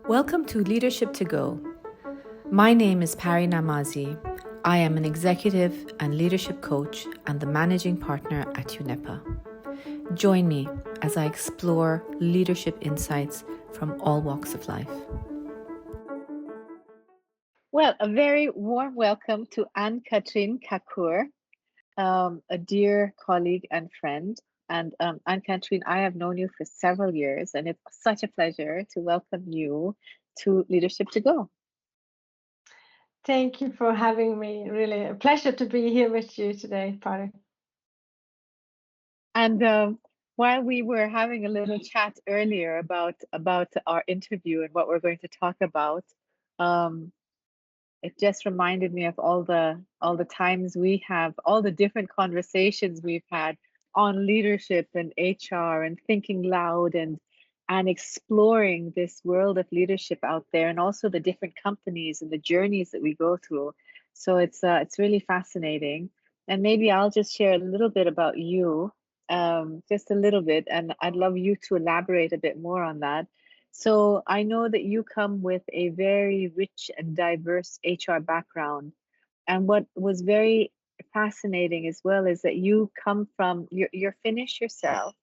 Welcome to Leadership to Go. My name is Pari Namazie. I am an executive and leadership coach and the managing partner at UNEPA. Join me as I explore leadership insights from all walks of life. Well, a very warm welcome to Ann-Katrin Kackur, a dear colleague and friend. And Ann-Katrin, I have known you for several years, and it's such a pleasure to welcome you to Leadership to Go. Thank you for having me. Really a pleasure to be here with you today, Pari. And while we were having a little chat earlier about our interview and what we're going to talk about, it just reminded me of all the times we have, all the different conversations we've had on leadership and HR and thinking loud and exploring this world of leadership out there, and also the different companies and the journeys that we go through. So it's really fascinating. And maybe I'll just share a little bit about you, just a little bit, and I'd love you to elaborate a bit more on that. So I know that you come with a very rich and diverse HR background. And what was very fascinating as well is that you come from, you're Finnish yourself,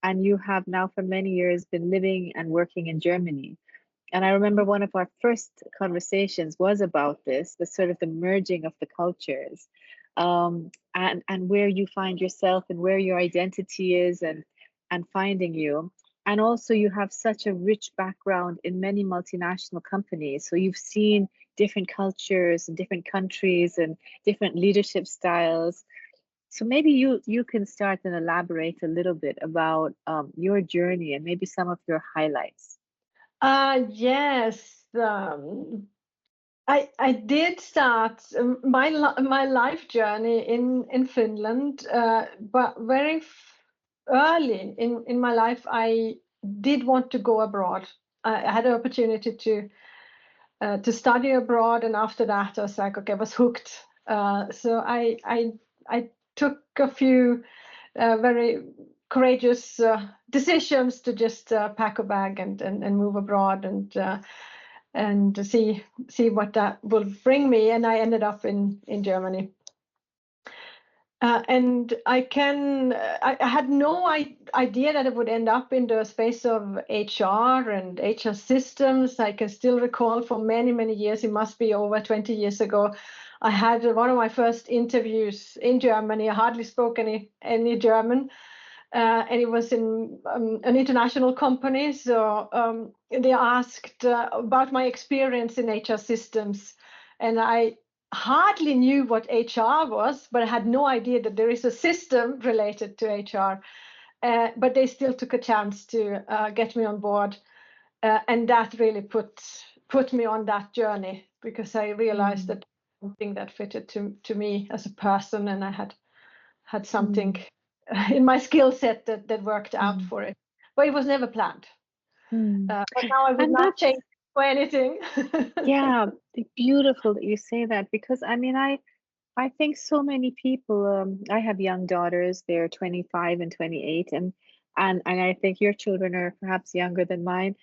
and you have now for many years been living and working in Germany. And I remember one of our first conversations was about this, the sort of the merging of the cultures, and where you find yourself and where your identity is, and finding you. And also you have such a rich background in many multinational companies. So you've seen different cultures and different countries and different leadership styles. So maybe you can start and elaborate a little bit about your journey and maybe some of your highlights. Yes, I did start my life journey in Finland, but very early in my life I did want to go abroad. I had an opportunity to study abroad, and after that I was like, okay, I was hooked. So I took a few very courageous decisions to just pack a bag and move abroad and see what that will bring me. And I ended up in Germany. And I had no idea that it would end up in the space of HR and HR systems. I can still recall for many, many years, it must be over 20 years ago, I had one of my first interviews in Germany. I hardly spoke any German. And it was in an international company. So they asked about my experience in HR systems. And I hardly knew what HR was, but I had no idea that there is a system related to HR. But they still took a chance to get me on board. And that really put me on that journey, because I realized that something that fitted to me as a person, and I had something in my skill set that worked out for it. But it was never planned. But now I would And not change for anything. yeah, beautiful that you say that, because I mean, I think so many people, I have young daughters, they're 25 and 28, and I think your children are perhaps younger than mine.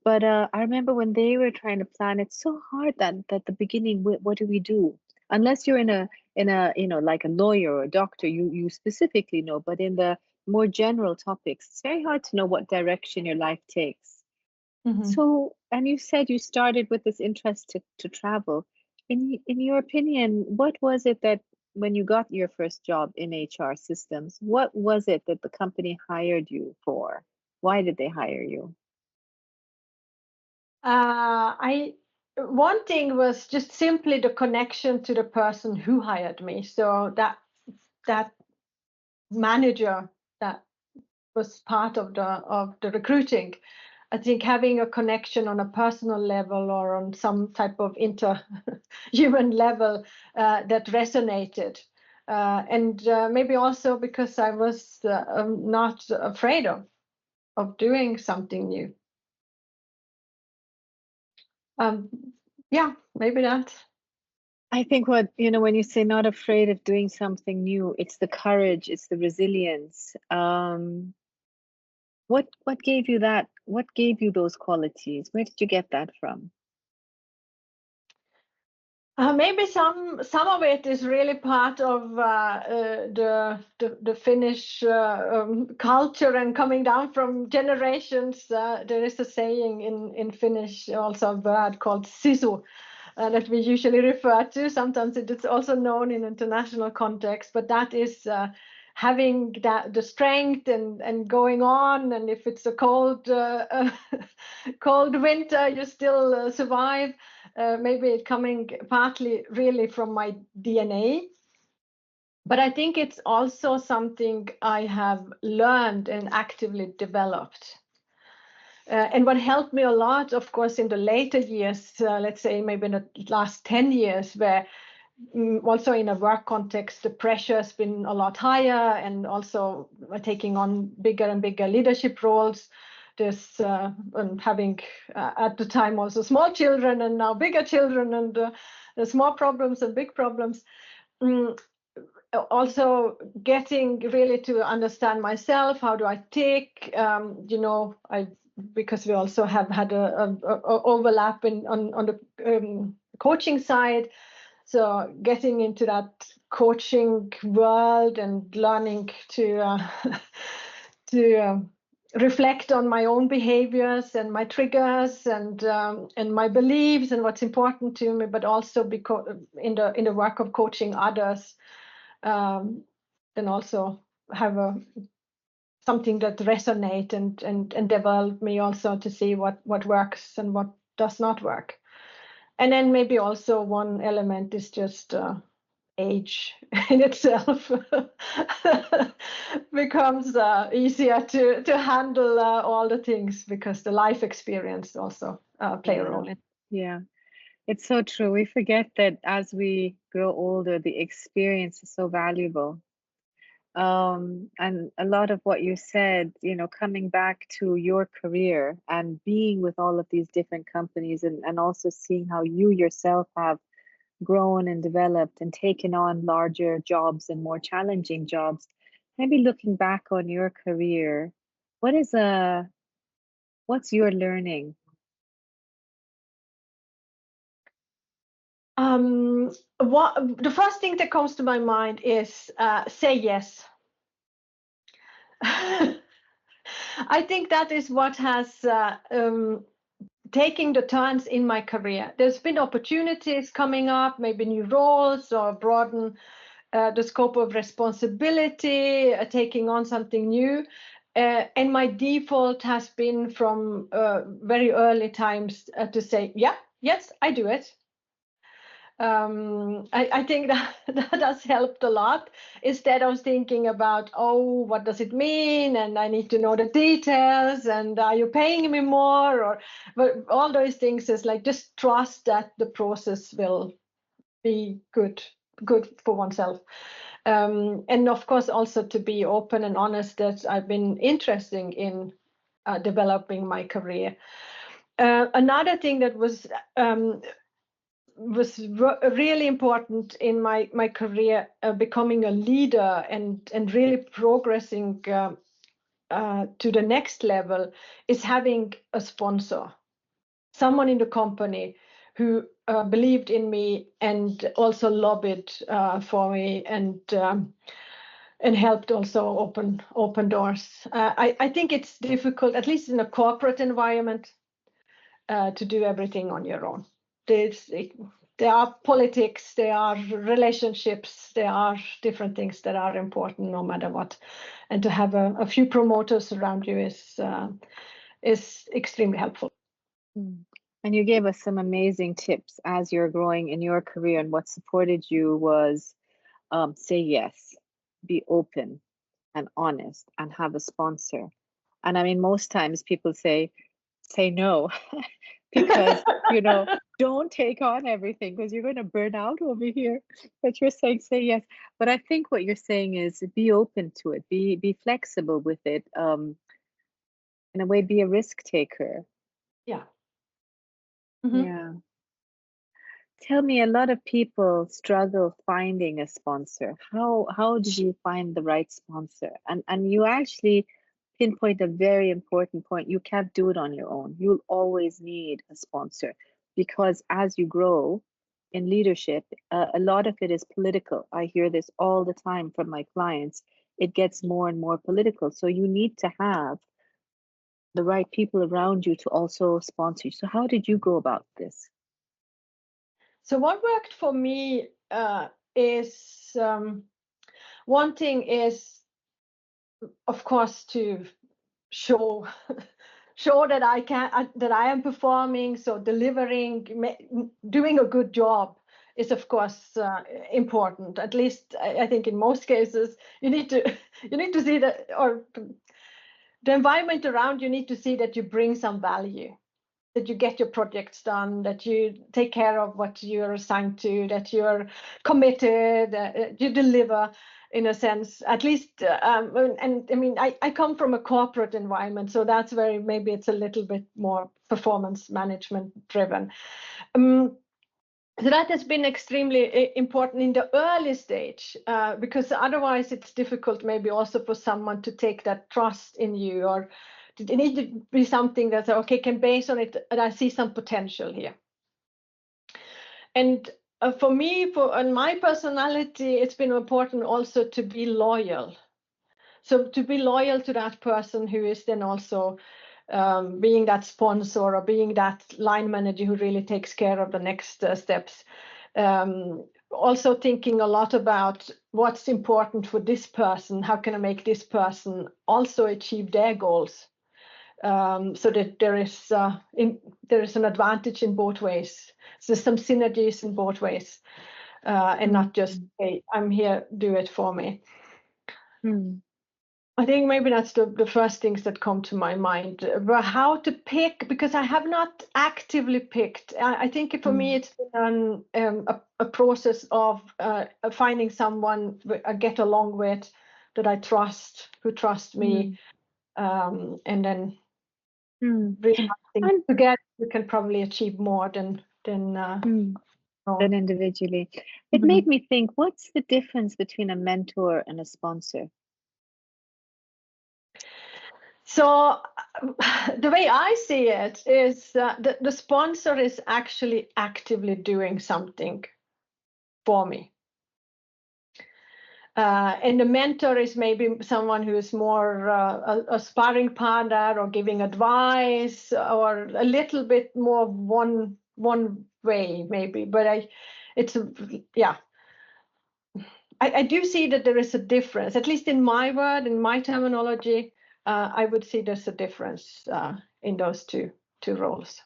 But I remember when they were trying to plan, it's so hard that the beginning, what do we do? Unless you're in a like a lawyer or a doctor, you specifically know. But in the more general topics, it's very hard to know what direction your life takes. So, and you said you started with this interest to travel. In your opinion, what was it that when you got your first job in HR systems, what was it that the company hired you for? Why did they hire you? One thing was just simply the connection to the person who hired me. So that manager that was part of the recruiting, I think having a connection on a personal level or on some type of inter-human level that resonated. And maybe also because I was not afraid of doing something new. Yeah, maybe that. I think when you say not afraid of doing something new, it's the courage, it's the resilience. What gave you that? What gave you those qualities? Where did you get that from? Maybe some of it is really part of the Finnish culture and coming down from generations. There is a saying in Finnish, also a word called sisu, that we usually refer to. Sometimes it is also known in international context, but that is having the strength and going on. And if it's a cold cold winter, you still survive. Maybe it coming partly really from my DNA. But I think it's also something I have learned and actively developed. And what helped me a lot, of course, in the later years, let's say maybe in the last 10 years, where also in a work context, the pressure has been a lot higher, and also taking on bigger and bigger leadership roles. There's and having at the time also small children and now bigger children, and there's more problems and big problems. Also getting really to understand myself. How do I tick? Because we also have had a overlap on the coaching side. So getting into that coaching world and learning to reflect on my own behaviors and my triggers and my beliefs and what's important to me, but also because in the work of coaching others, then also have something that resonate and develop me also to see what works and what does not work. And then maybe also one element is just age in itself becomes easier to handle all the things, because the life experience also play a role in. Yeah, it's so true. We forget that as we grow older, the experience is so valuable. And a lot of what you said, coming back to your career and being with all of these different companies, and also seeing how you yourself have grown and developed and taken on larger jobs and more challenging jobs. Maybe looking back on your career, what's your learning? The first thing that comes to my mind is say yes. I think that is what has taken the turns in my career. There's been opportunities coming up, maybe new roles, or broaden the scope of responsibility, taking on something new. And my default has been from very early times to say, yeah, yes, I do it. I think that has helped a lot, instead of thinking about, oh, what does it mean, and I need to know the details, and are you paying me more, but all those things is like, just trust that the process will be good for oneself. And of course also to be open and honest that I've been interested in developing my career. Another thing that was really important in my career, becoming a leader and really progressing to the next level, is having a sponsor, someone in the company who believed in me and also lobbied for me and helped also open doors. I think it's difficult, at least in a corporate environment, to do everything on your own. There are politics, there are relationships, there are different things that are important no matter what. And to have a few promoters around you is extremely helpful. And you gave us some amazing tips as you're growing in your career, and what supported you was say yes, be open and honest, and have a sponsor. And I mean, most times people say no because, don't take on everything because you're going to burn out over here. But you're saying say yes. But I think what you're saying is be open to it, be flexible with it. In a way, be a risk taker. Yeah. Yeah. Tell me, a lot of people struggle finding a sponsor. How did you find the right sponsor? And you actually pinpoint a very important point. You can't do it on your own. You'll always need a sponsor, because as you grow in leadership, a lot of it is political. I hear this all the time from my clients. It gets more and more political. So you need to have the right people around you to also sponsor you. So how did you go about this? So what worked for me is one thing is, of course, to show that I am performing, so delivering, doing a good job is of course important. At least I think in most cases you need to see that, or the environment around you need to see that you bring some value, that you get your projects done, that you take care of what you're assigned to, that you're committed, you deliver in a sense, at least. And I mean, I come from a corporate environment, so that's where maybe it's a little bit more performance management driven. So that has been extremely important in the early stage, because otherwise it's difficult maybe also for someone to take that trust in you, or it needs to be something that's okay, can base on it, and I see some potential here. And for me, and my personality, it's been important also to be loyal. So to be loyal to that person who is then also being that sponsor or being that line manager who really takes care of the next steps. Also thinking a lot about what's important for this person, how can I make this person also achieve their goals, so that there is an advantage in both ways. So there's some synergies in both ways, and not just, hey, I'm here, do it for me. I think maybe that's the first things that come to my mind. But how to pick, because I have not actively picked. I think for me it's been a process of finding someone I get along with, that I trust, who trusts me, and then realizing together we can probably achieve more than individually. It made me think, what's the difference between a mentor and a sponsor? So the way I see it is the sponsor is actually actively doing something for me. And the mentor is maybe someone who is more a sparring partner, or giving advice, or a little bit more one way maybe. But I do see that there is a difference, at least in my word, in my terminology. I would see there's a difference in those two roles.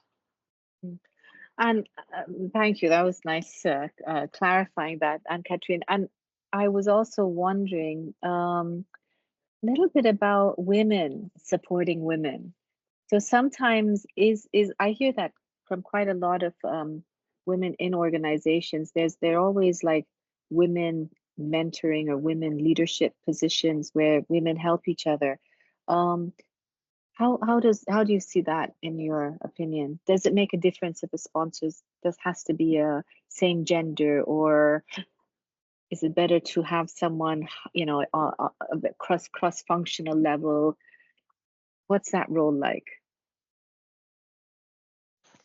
And thank you. That was nice clarifying that, Ann-Katrin. And I was also wondering a little bit about women supporting women. So sometimes I hear that from quite a lot of women in organizations. They're always like women mentoring or women leadership positions where women help each other. How do you see that in your opinion? Does it make a difference if a sponsor has to be a same gender, or is it better to have someone, a cross-functional level? What's that role like?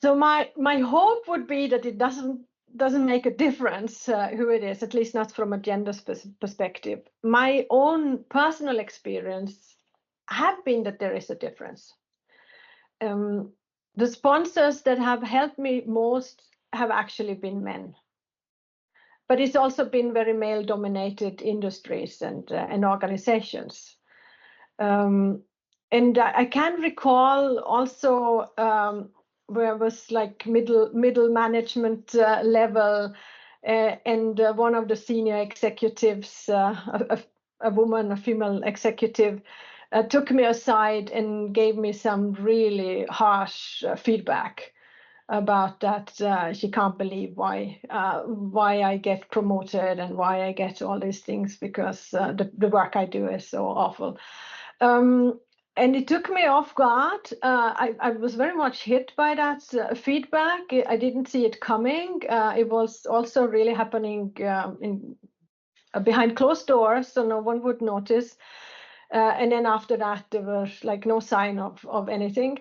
So my hope would be that it doesn't make a difference who it is, at least not from a gender perspective. My own personal experience have been that there is a difference. The sponsors that have helped me most have actually been men, but it's also been very male-dominated industries and organizations. And I can recall also where it was like middle management level, and one of the senior executives, a woman, a female executive, took me aside and gave me some really harsh feedback about that. She can't believe why I get promoted and why I get all these things, because the work I do is so awful. And it took me off guard. I was very much hit by that feedback. I didn't see it coming. It was also really happening behind closed doors, so no one would notice. And then after that, there was like no sign of anything.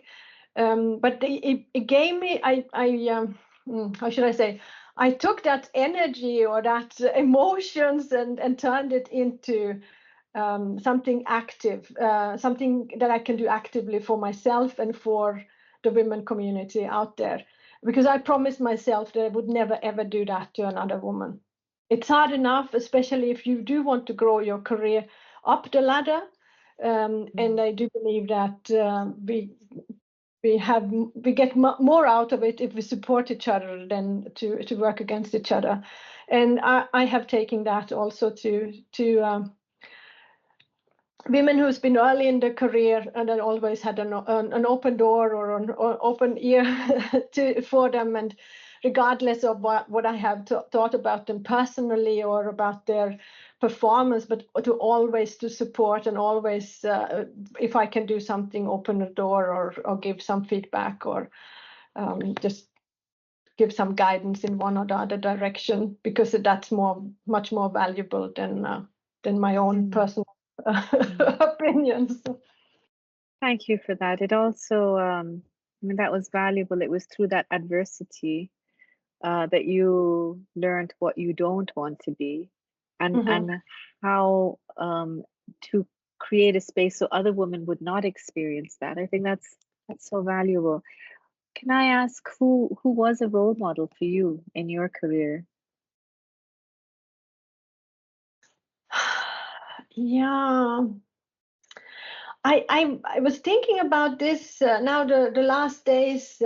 But it gave me, how should I say? I took that energy or that emotions and turned it into something active, something that I can do actively for myself and for the women community out there. Because I promised myself that I would never ever do that to another woman. It's hard enough, especially if you do want to grow your career up the ladder. And I do believe that we get more out of it if we support each other than to work against each other. And I have taken that also to women who's been early in their career and then always had an open door or an open ear for them, and regardless of what I have thought about them personally or about their performance, but to always to support and always, if I can do something, open a door or give some feedback or just give some guidance in one or the other direction, because that's much more valuable than my own personal opinions. Thank you for that. It also, I mean, that was valuable. It was through that adversity that you learned what you don't want to be, and how to create a space so other women would not experience that. I think that's so valuable. Can I ask who was a role model for you in your career? Yeah, I was thinking about this now the last days.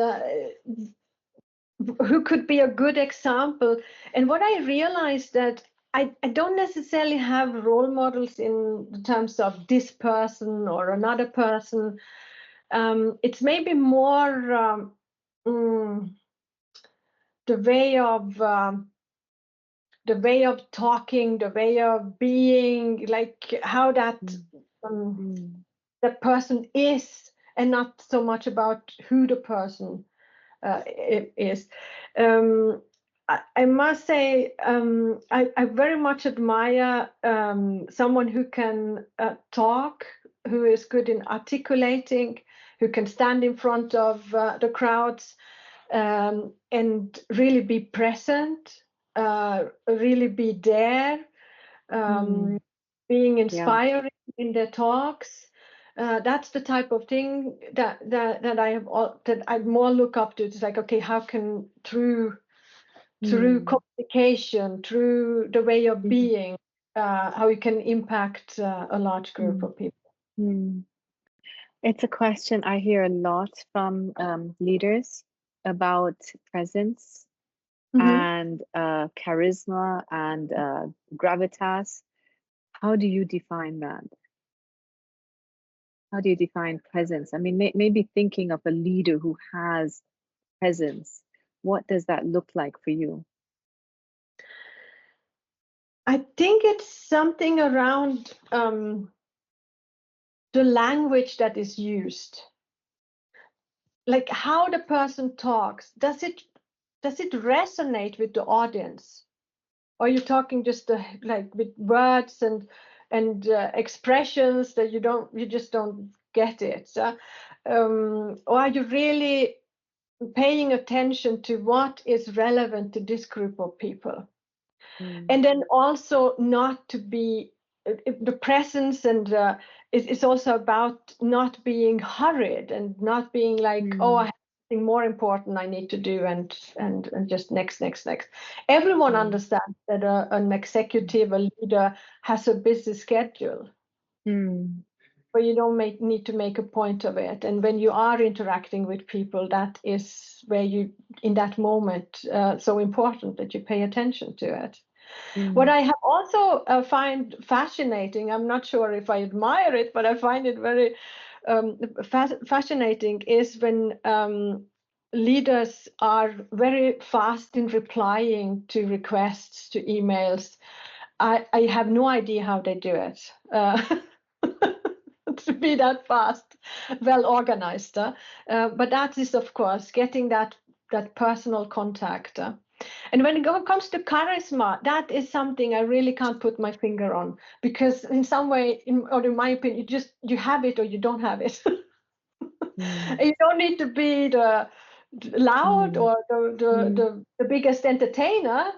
Who could be a good example? And what I realized that I don't necessarily have role models in terms of this person or another person. It's maybe more the way of talking, the way of being, like how that that person is, and not so much about who the person is. I must say, I very much admire someone who can talk, who is good in articulating, who can stand in front of the crowds and really be present, really be there, being inspiring in their talks. That's the type of thing that I more look up to. It's like, okay, how can through communication, through the way of being, how you can impact a large group of people. It's a question I hear a lot from leaders about presence and charisma and gravitas. How do you define that? How do you define presence? I mean, maybe thinking of a leader who has presence, what does that look like for you? I think it's something around the language that is used, like how the person talks. Does it resonate with the audience? Or are you talking just like with words and expressions that you just don't get it? Or are you really paying attention to what is relevant to this group of people? And then also not to be the presence, and it's also about not being hurried and not being like, oh, I have something more important I need to do, and just next. Everyone understands that an executive, a leader, has a busy schedule. But you don't need to make a point of it. And when you are interacting with people, that is where you, in that moment, so important that you pay attention to it. What I have also find fascinating, I'm not sure if I admire it, but I find it very fascinating, is when leaders are very fast in replying to requests, to emails. I have no idea how they do it. To be that fast, well organized. But that is, of course, getting that personal contact. And when it comes to charisma, that is something I really can't put my finger on, because in some way, or in my opinion, you have it or you don't have it. Mm. You don't need to be the loud or the biggest entertainer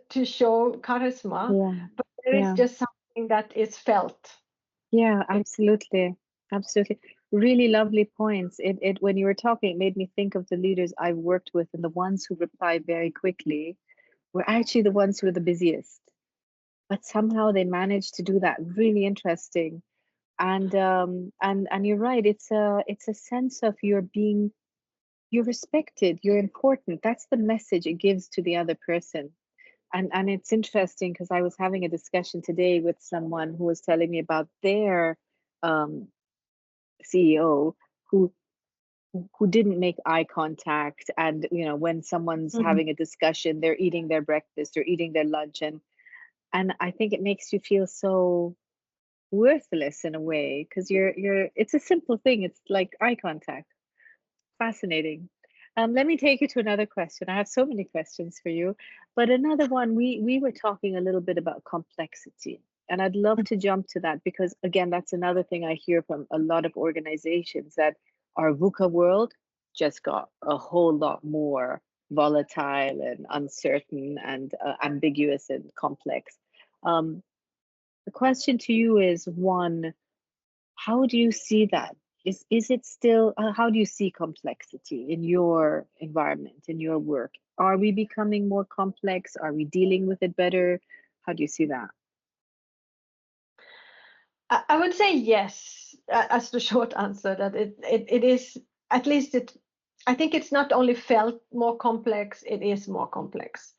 to show charisma, Yeah. but there is just something that is felt. Yeah, absolutely. Absolutely. Really lovely points. It when you were talking, it made me think of the leaders I've worked with, and the ones who reply very quickly were actually the ones who are the busiest. But somehow they managed to do that. Really interesting. And you're right, it's a sense of you're respected, you're important. That's the message it gives to the other person. And it's interesting because I was having a discussion today with someone who was telling me about their um, CEO who didn't make eye contact, and when someone's having a discussion, they're eating their breakfast or eating their lunch, and I think it makes you feel so worthless in a way, because it's a simple thing. It's like eye contact. Fascinating. Let me take you to another question. I have so many questions for you, but another one, we were talking a little bit about complexity, and I'd love to jump to that, because again, that's another thing I hear from a lot of organizations, that our VUCA world just got a whole lot more volatile and uncertain and ambiguous and complex. The question to you is, one, how do you see that? Is it still, how do you see complexity in your environment, in your work? Are we becoming more complex? Are we dealing with it better? How do you see that? I would say yes, as the short answer, that it is, at least I think it's not only felt more complex, it is more complex.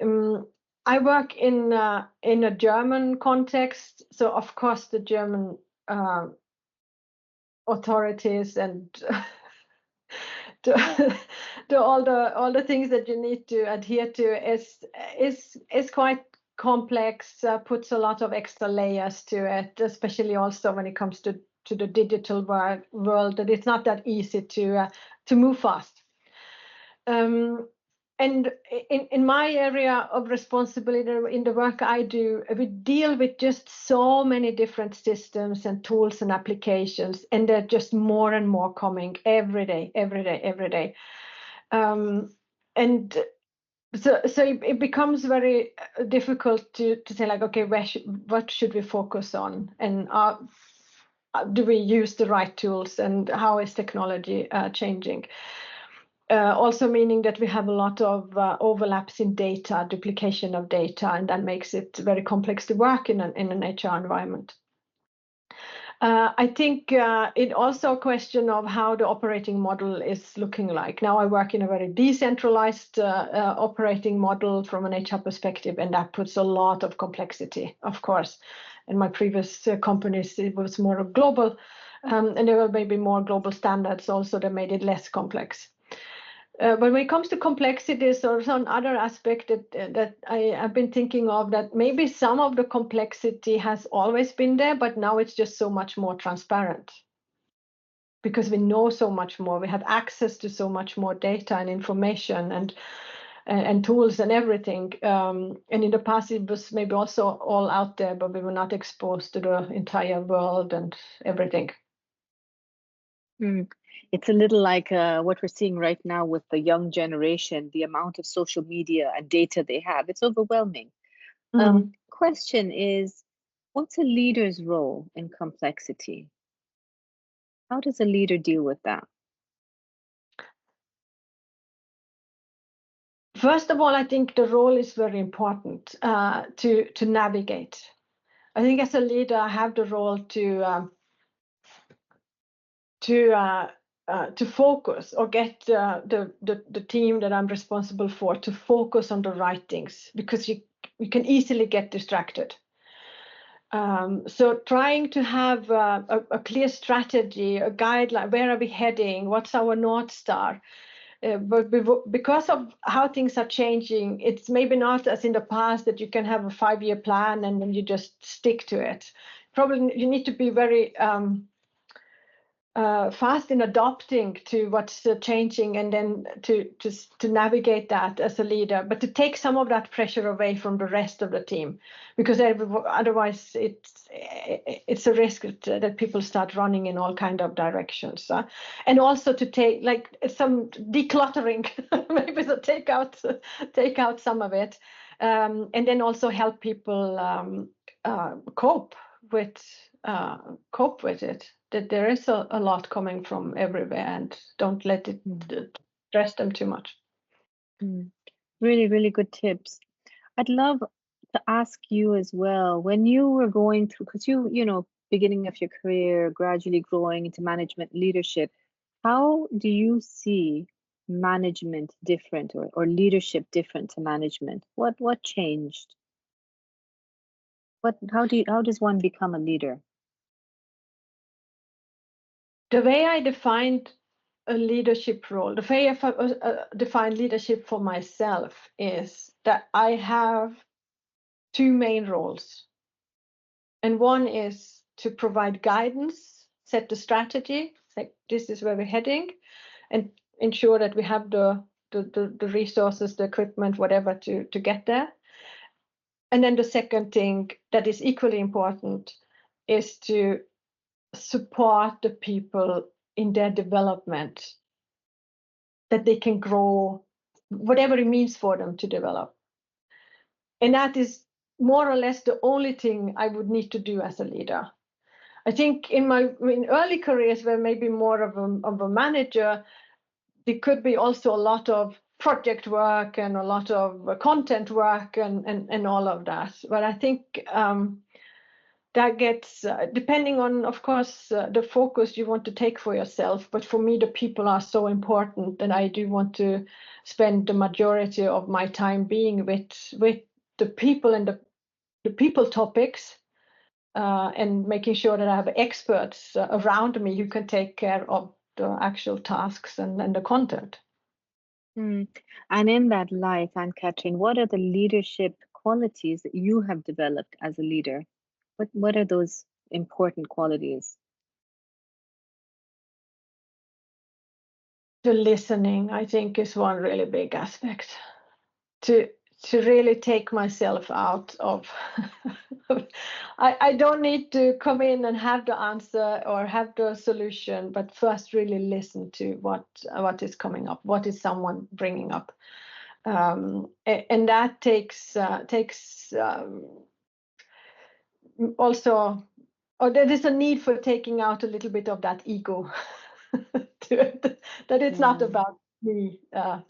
I work in a German context, so of course the German authorities and to all the things that you need to adhere to is quite complex, puts a lot of extra layers to it, especially also when it comes to the digital world, that it's not that easy to move fast. And in my area of responsibility in the work I do, we deal with just so many different systems and tools and applications, and they're just more and more coming every day. And so it becomes very difficult to say, like, okay, what should we focus on, and do we use the right tools, and how is technology changing? Also meaning that we have a lot of overlaps in data, duplication of data, and that makes it very complex to work in an HR environment. I think it also a question of how the operating model is looking like. Now I work in a very decentralized operating model from an HR perspective, and that puts a lot of complexity, of course. In my previous companies, it was more of global, and there were maybe more global standards also that made it less complex. But when it comes to complexities, or some other aspect that I've been thinking of, that maybe some of the complexity has always been there, but now it's just so much more transparent, because we know so much more. We have access to so much more data and information and tools and everything. And in the past, it was maybe also all out there, but we were not exposed to the entire world and everything. It's a little like what we're seeing right now with the young generation, the amount of social media and data they have. It's overwhelming. Question is, what's a leader's role in complexity? How does a leader deal with that? First of all, I think the role is very important to navigate. I think as a leader, I have the role to focus, or get the team that I'm responsible for to focus on the right things, because you can easily get distracted. So trying to have a clear strategy, a guideline, where are we heading, what's our North Star? But because of how things are changing, it's maybe not as in the past that you can have a 5-year plan and then you just stick to it. Probably you need to be very fast in adopting to what's changing, and then to navigate that as a leader, but to take some of that pressure away from the rest of the team, because otherwise it's a risk that people start running in all kind of directions. And also to take like some decluttering, maybe to take out some of it, and then also help people cope with it, that there is a lot coming from everywhere, and don't let it stress them too much. Really, really good tips. I'd love to ask you as well, when you were going through, because you know, beginning of your career, gradually growing into management leadership, how do you see management different, or leadership different to management? What changed? How does one become a leader? The way I defined a leadership role, the way I define leadership for myself is that I have two main roles. And one is to provide guidance, set the strategy, like this is where we're heading, and ensure that we have the resources, the equipment, whatever to get there. And then the second thing that is equally important is to support the people in their development, that they can grow, whatever it means for them to develop. And that is more or less the only thing I would need to do as a leader. I think in early careers, where maybe more of a manager, there could be also a lot of project work and a lot of content work and all of that. But I think that gets, depending on, of course, the focus you want to take for yourself. But for me, the people are so important that I do want to spend the majority of my time being with the people and the people topics, and making sure that I have experts around me who can take care of the actual tasks and the content. And in that light, Ann-Katrin, what are the leadership qualities that you have developed as a leader? What are those important qualities? The listening, I think, is one really big aspect. To really take myself out of I don't need to come in and have the answer or have the solution, but first really listen to what is coming up, what is someone bringing up, and that takes also, or there is a need for taking out a little bit of that ego to it, that it's not about me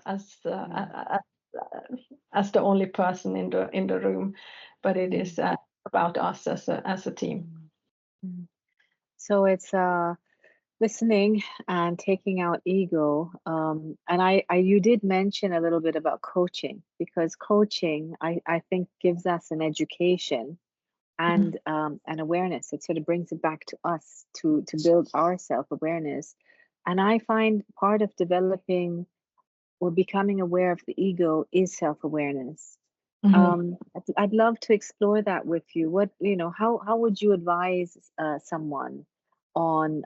as the only person in the room, but it is about us as a team. So it's listening and taking out ego. And you did mention a little bit about coaching, because coaching, I think, gives us an education and an awareness. It sort of brings it back to us to build our self-awareness. And I find part of developing or becoming aware of the ego is self-awareness. I'd love to explore that with you. How would you advise someone on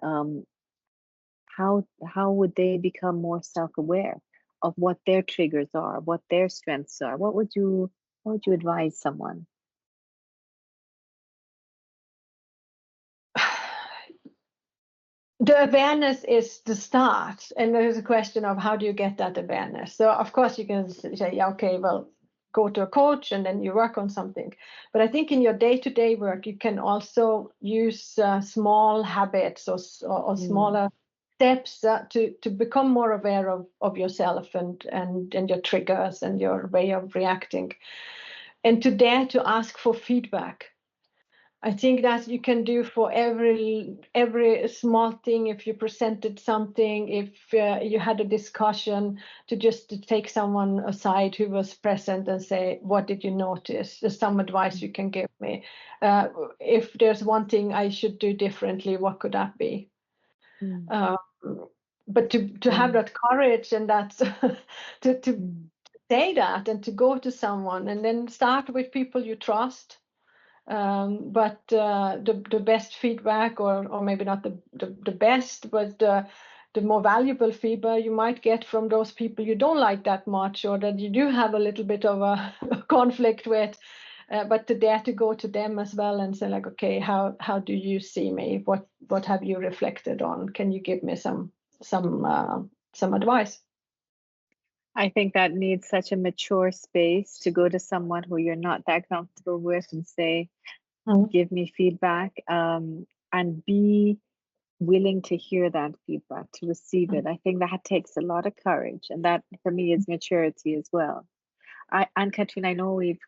how would they become more self-aware of what their triggers are, what their strengths are? What would you advise someone? The awareness is the start, and there's a question of how do you get that awareness. So of course you can say, yeah, okay, well, go to a coach and then you work on something. But I think in your day-to-day work, you can also use small habits or smaller steps to become more aware of yourself and your triggers and your way of reacting, and to dare to ask for feedback. I think that you can do for every small thing. If you presented something, if you had a discussion, to take someone aside who was present and say, what did you notice? There's some advice you can give me. If there's one thing I should do differently, what could that be? But to have that courage and that to say that and to go to someone, and then start with people you trust, But the best feedback, or maybe not the best, but the more valuable feedback you might get from those people you don't like that much, or that you do have a little bit of a conflict with, but to dare to go to them as well and say like, okay, how do you see me? What have you reflected on? Can you give me some advice? I think that needs such a mature space to go to someone who you're not that comfortable with and say, give me feedback, and be willing to hear that feedback, to receive it. I think that takes a lot of courage, and that for me is maturity as well. Ann-Katrin, I know we've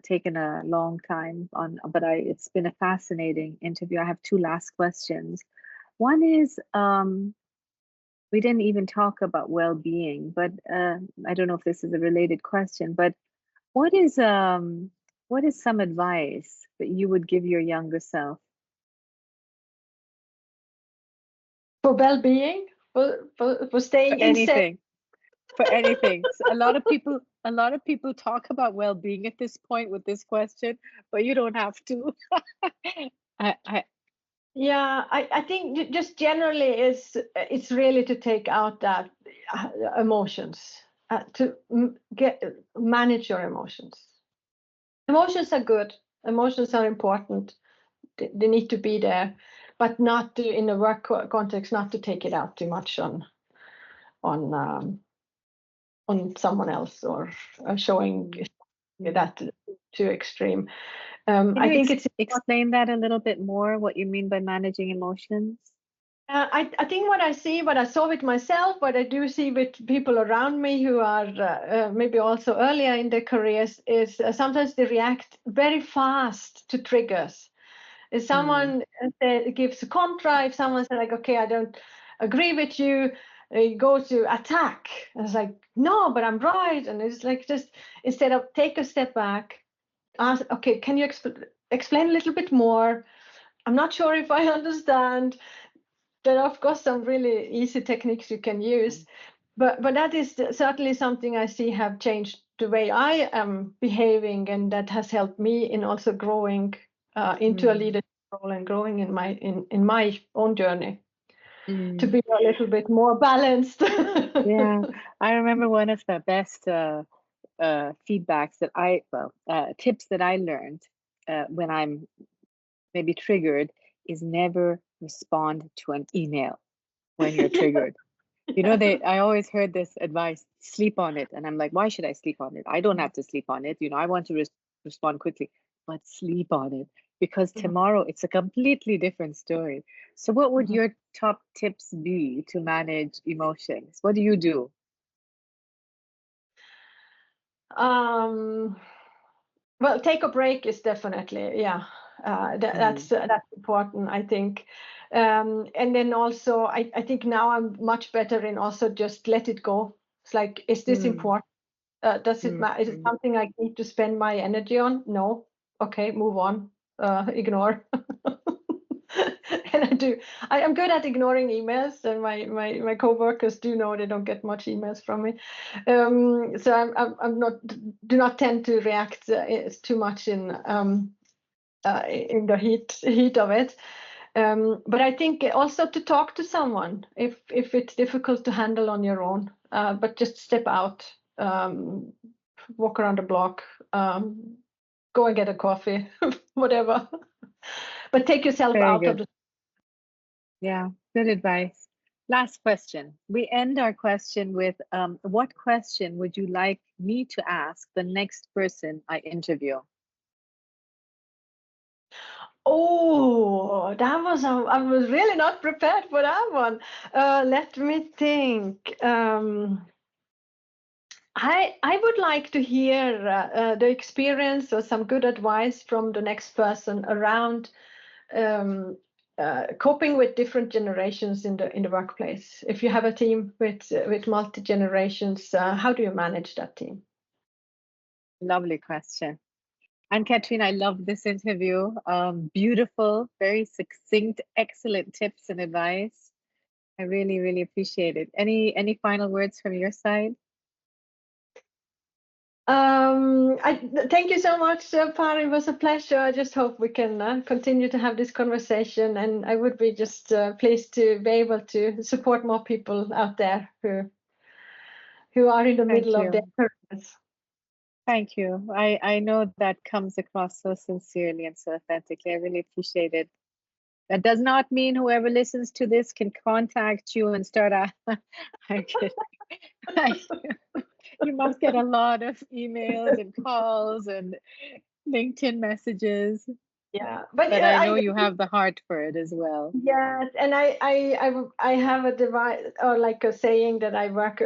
taken a long time on, but it's been a fascinating interview. I have two last questions. One is, we didn't even talk about well-being, but I don't know if this is a related question, but what is some advice that you would give your younger self? For well-being, for staying in anything, for anything. So a lot of people talk about well-being at this point with this question, but you don't have to. I think just generally it's really to take out that emotions, to manage your emotions. Emotions are good. Emotions are important. They need to be there, but not to, in a work context, not to take it out too much on someone else, or showing that too extreme. I think it's explain that a little bit more, what you mean by managing emotions. I think what I saw with myself, what I do see with people around me who are maybe also earlier in their careers, is sometimes they react very fast to triggers. If someone gives a contra, if someone says like, okay, I don't agree with you, you go to attack. And it's like, no, but I'm right. And it's like, just instead of take a step back, ask, okay, can you explain a little bit more? I'm not sure if I understand. There are, of course, some really easy techniques you can use, but that is certainly something I see have changed the way I am behaving, and that has helped me in also growing into a leadership role and growing in my own journey to be a little bit more balanced. Yeah, I remember one of the best feedbacks that tips that I learned when I'm maybe triggered is never respond to an email when you're triggered. I always heard this advice, sleep on it. And I'm like, why should I sleep on it? I don't have to sleep on it. I want to respond quickly, but sleep on it, because tomorrow it's a completely different story. So what would your top tips be to manage emotions? What do you do? Well, take a break is definitely, that's important, I think. And then also, I think now I'm much better in also just let it go. It's like, is this important? Does it matter? Is it something I need to spend my energy on? No. Okay, move on. Ignore. And I'm good at ignoring emails, and my co-workers do know they don't get much emails from me. So do not tend to react too much in the heat of it. But I think also to talk to someone if it's difficult to handle on your own, but just step out, walk around the block, go and get a coffee, whatever. But take yourself Very out good. of the. Yeah, good advice. Last question. We end our question with, what question would you like me to ask the next person I interview? Oh, I was really not prepared for that one. Let me think. I would like to hear the experience or some good advice from the next person around coping with different generations in the workplace. If you have a team with multi generations, how do you manage that team? Lovely question. Ann-Katrin, I love this interview. Beautiful, very succinct, excellent tips and advice. I really, really appreciate it. Any final words from your side? Thank you so much, Pari. It was a pleasure. I just hope we can continue to have this conversation, and I would be just pleased to be able to support more people out there who are in the Thank middle of you. their careers. Thank you. I know that comes across so sincerely and so authentically. I really appreciate it. That does not mean whoever listens to this can contact you and start a. I'm kidding. You must get a lot of emails and calls and LinkedIn messages, Yeah, but I know you have the heart for it as well. yes, and I have a device or like a saying that I work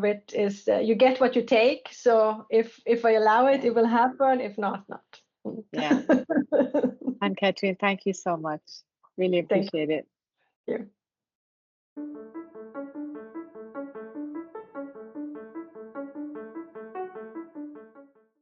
with is you get what you take. So if I allow it, it will happen. If not, not. Yeah. Ann-Katrin, thank you so much. Really appreciate it. Thank you.